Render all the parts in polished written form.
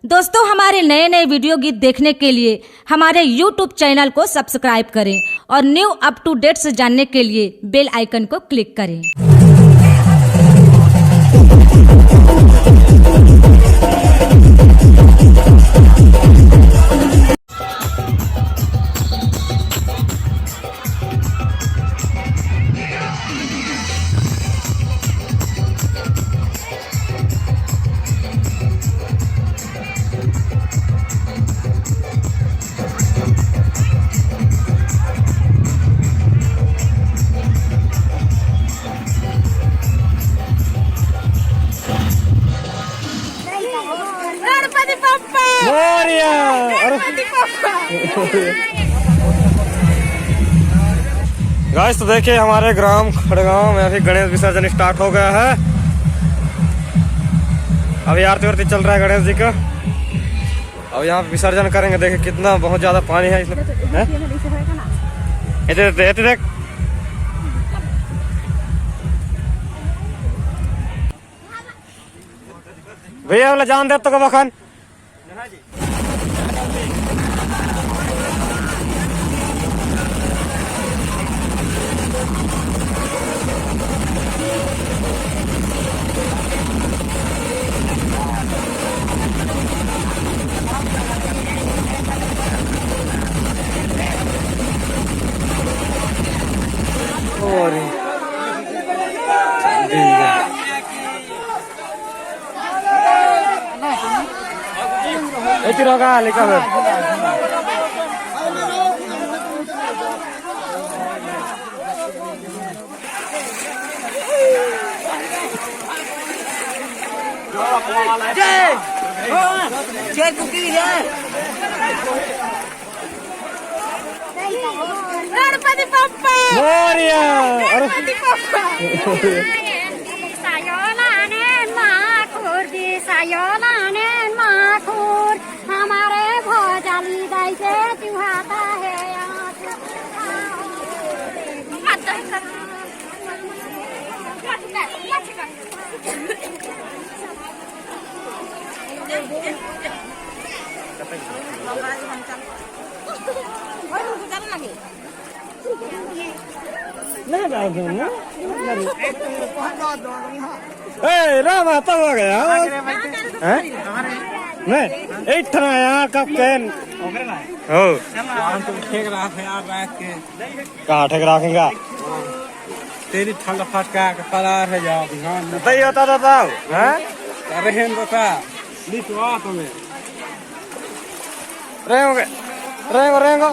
दोस्तों, हमारे नए नए वीडियो गीत देखने के लिए हमारे YouTube चैनल को सब्सक्राइब करें और न्यू अप टू डेट से जानने के लिए बेल आइकन को क्लिक करें। गणपति पप्पा गाइस, तो देखिए हमारे ग्राम खड़गांव में अभी गणेश विसर्जन स्टार्ट हो गया है। अभी आरती वारती चल रहा है गणेश जी का। अब यहाँ पे विसर्जन करेंगे। देखिए कितना बहुत ज्यादा पानी है इसमें। देख भैया वाला जान दे तो बखन रोगा लिखा है। गणपति पप्पा गणपति पप्पा हमारे भोजली दाई से चुहाता है राम आता हो गया नहीं यहाँ कब कैन हो कहाँ ठेक रखेगा तेरी ठंडा फटका का कलर है जाओ बताइए होता बताओ रहें बता लिखवा तुम्हें रहेंगे रहेंगे रहेंगे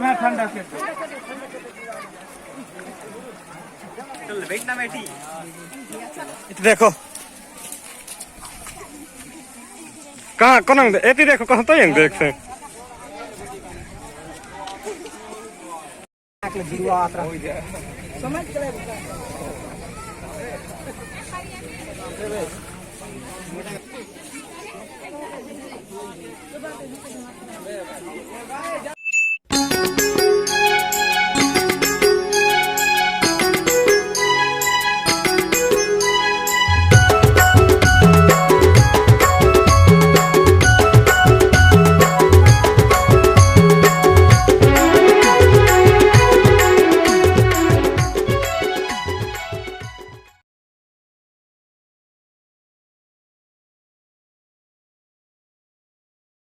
मैं ठंडा से बैठना बैठी देखो कहाँ कौन एती देखो कहाँ तो यंग देख से